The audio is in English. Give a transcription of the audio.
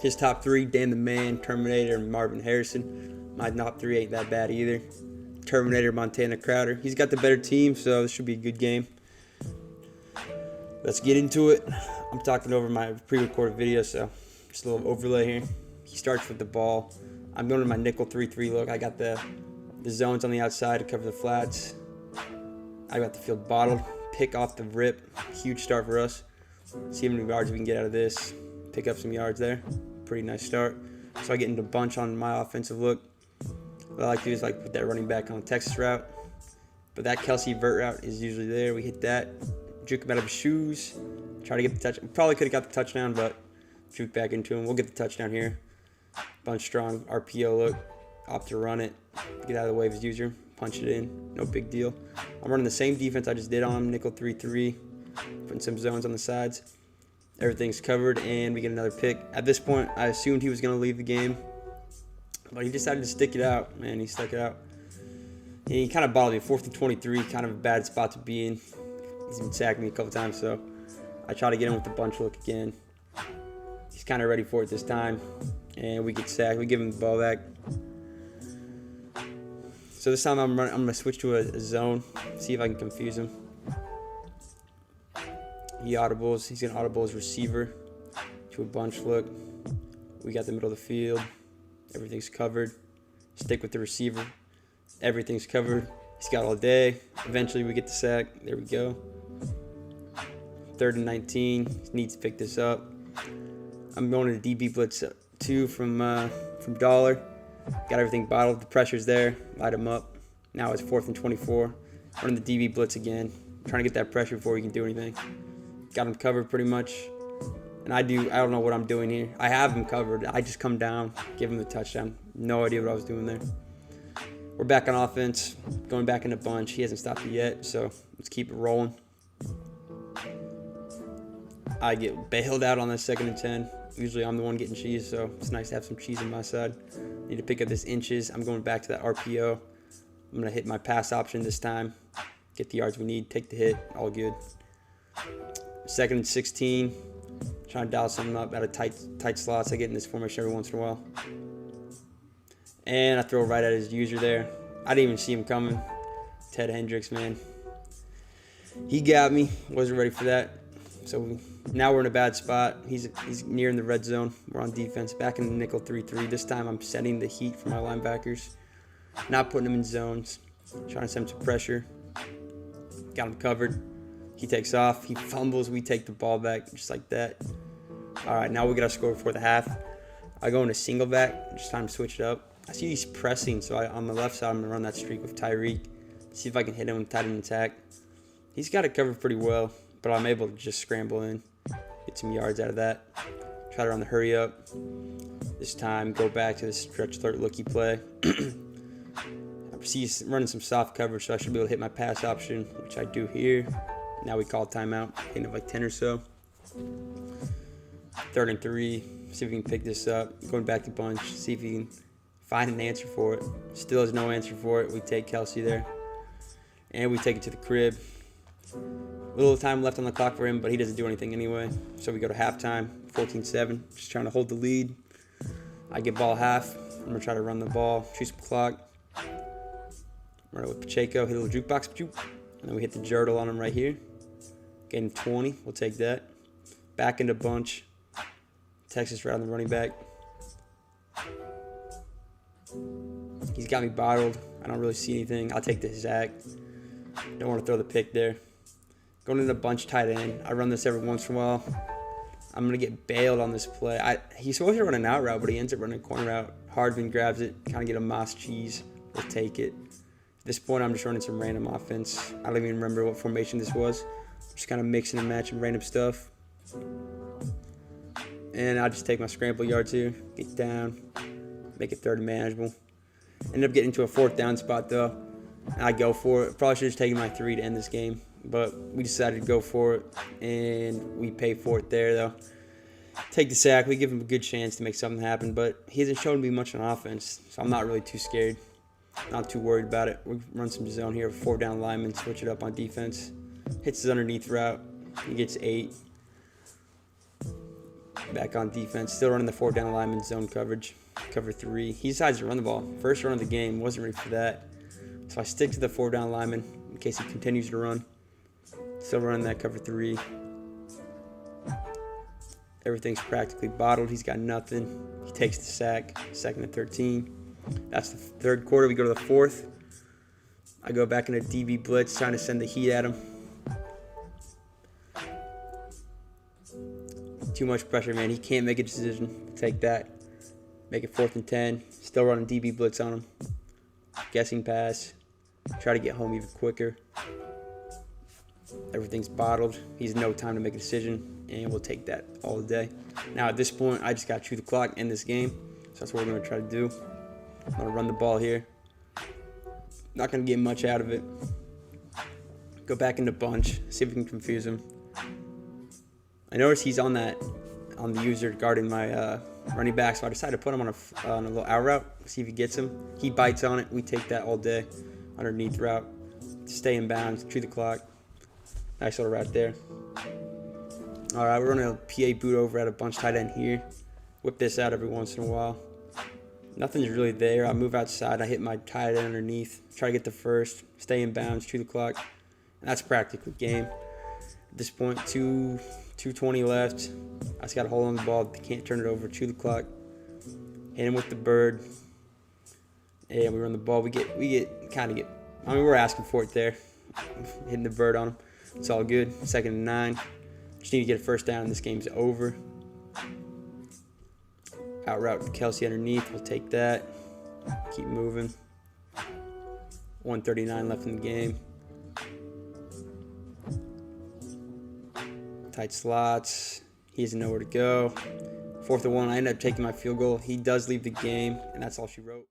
His top three: Dan the Man, Terminator, and Marvin Harrison. My top three ain't that bad either. Terminator, Montana Crowder. He's got the better team, so this should be a good game. Let's get into it. I'm talking over my pre-recorded video, so just a little overlay here. He starts with the ball. I'm going to my nickel 3-3 look. I got the zones on the outside to cover the flats. I got the field bottled. Pick off the rip. Huge start for us. See how many yards we can get out of this. Pick up some yards there. Pretty nice start. So I get into bunch on my offensive look. What I like to do is like put that running back on a Texas route. But that Kelsey vert route is usually there. We hit that. Juke him out of his shoes. Try to get the touch. Probably could have got the touchdown, but juke back into him. We'll get the touchdown here. Bunch strong. RPO look. Opt to run it. Get out of the way of his user. Punch it in. No big deal. I'm running the same defense I just did on him. Nickel 3-3. Putting some zones on the sides. Everything's covered, and we get another pick. At this point, I assumed he was going to leave the game, but he decided to stick it out. Man, he stuck it out. And he kind of bottled me. 4th and 23, kind of a bad spot to be in. He's been sacking me a couple times, so I try to get him with the bunch look again. He's kind of ready for it this time, and we get sacked. We give him the ball back. So this time I'm going to switch to a zone, see if I can confuse him. He audibles. He's going to audible his receiver to a bunch look. We got the middle of the field. Everything's covered. Stick with the receiver. Everything's covered. He's got all day. Eventually we get the sack. There we go. 3rd and 19. He needs to pick this up. I'm going to the DB blitz 2 from Dollar. Got everything bottled. The pressure's there. Light him up. Now it's 4th and 24. Running the DB blitz again. Trying to get that pressure before he can do anything. Got him covered pretty much. And I don't know what I'm doing here. I have him covered. I just come down, give him the touchdown. No idea what I was doing there. We're back on offense, going back in a bunch. He hasn't stopped it yet, so let's keep it rolling. I get bailed out on the 2nd and 10. Usually I'm the one getting cheese, so it's nice to have some cheese on my side. Need to pick up this inches. I'm going back to that RPO. I'm going to hit my pass option this time. Get the yards we need, take the hit, all good. 2nd and 16. Trying to dial something up out of tight slots. I get in this formation every once in a while. And I throw right at his user there. I didn't even see him coming. Ted Hendricks, man. He got me. Wasn't ready for that. So now we're in a bad spot. He's near in the red zone. We're on defense. Back in the nickel 3-3. This time I'm setting the heat for my linebackers. Not putting them in zones. Trying to send some pressure. Got him covered. He takes off. He fumbles. We take the ball back just like that. All right, now we got to score before the half. I go into single back. Just time to switch it up. I see he's pressing, so on the left side, I'm going to run that streak with Tyreek. See if I can hit him with tight end attack. He's got it covered pretty well, but I'm able to just scramble in. Get some yards out of that. Try to run the hurry up. This time, go back to the stretch alert looky play. I see he's running some soft coverage, so I should be able to hit my pass option, which I do here. Now we call timeout, end of like 10 or so. 3rd and 3, see if we can pick this up. Going back to bunch, see if we can find an answer for it. Still has no answer for it. We take Kelsey there. And we take it to the crib. A little time left on the clock for him, but he doesn't do anything anyway. So we go to halftime, 14-7. Just trying to hold the lead. I get ball half. I'm going to try to run the ball, shoot some clock. Run it with Pacheco, hit a little jukebox. And then we hit the Jurtle on him right here. Gain 20. We'll take that. Back into bunch. Texas right on the running back. He's got me bottled. I don't really see anything. I'll take the sack. Don't want to throw the pick there. Going into bunch tight end. I run this every once in a while. I'm going to get bailed on this play. He's supposed to run an out route, but he ends up running a corner route. Hardman grabs it. Kind of get a Moss cheese. We'll take it. At this point, I'm just running some random offense. I don't even remember what formation this was. Just kind of mixing and matching random stuff. And I'll just take my scramble yards here. Get down. Make it 3rd and manageable. End up getting to a 4th down spot, though. I go for it. Probably should have just taken my 3 to end this game. But we decided to go for it. And we pay for it there, though. Take the sack. We give him a good chance to make something happen. But he hasn't shown me much on offense. So I'm not really too scared. Not too worried about it. We run some zone here. 4 down linemen. Switch it up on defense. Hits his underneath route. He gets 8. Back on defense, still running the 4 down lineman zone coverage, cover 3. He decides to run the ball. First run of the game, wasn't ready for that. So I stick to the 4 down lineman in case he continues to run. Still running that cover 3. Everything's practically bottled. He's got nothing. He takes the sack, 2nd and 13. That's the 3rd quarter. We go to the 4th. I go back into DB blitz, trying to send the heat at him. Too much pressure, man. He can't make a decision. Take that. Make it 4th and 10. Still running DB blitz on him. Guessing pass. Try to get home even quicker. Everything's bottled. He's no time to make a decision, and we'll take that all day. Now, at this point, I just got to chew the clock in this game, so that's what we're going to try to do. I'm going to run the ball here. Not going to get much out of it. Go back into bunch, see if we can confuse him. I noticed he's on the user guarding my running back, so I decided to put him on a little out route, see if he gets him. He bites on it. We take that all day. Underneath route. Stay in bounds, chew the clock. Nice little route there. All right, we're running a PA boot over at a bunch tight end here. Whip this out every once in a while. Nothing's really there. I move outside. I hit my tight end underneath. Try to get the first. Stay in bounds. Chew the clock. And that's practically game. At this point, 2:20 left. I just got to hold on the ball. Can't turn it over. Chew the clock. Hit him with the bird. And we run the ball. We kind of get. I mean, we're asking for it there. Hitting the bird on him. It's all good. 2nd and 9. Just need to get a first down and this game's over. Out route Kelsey underneath. We'll take that. Keep moving. 1:39 left in the game. Tight slots. He doesn't know where to go. 4th and 1. I ended up taking my field goal. He does leave the game, and that's all she wrote.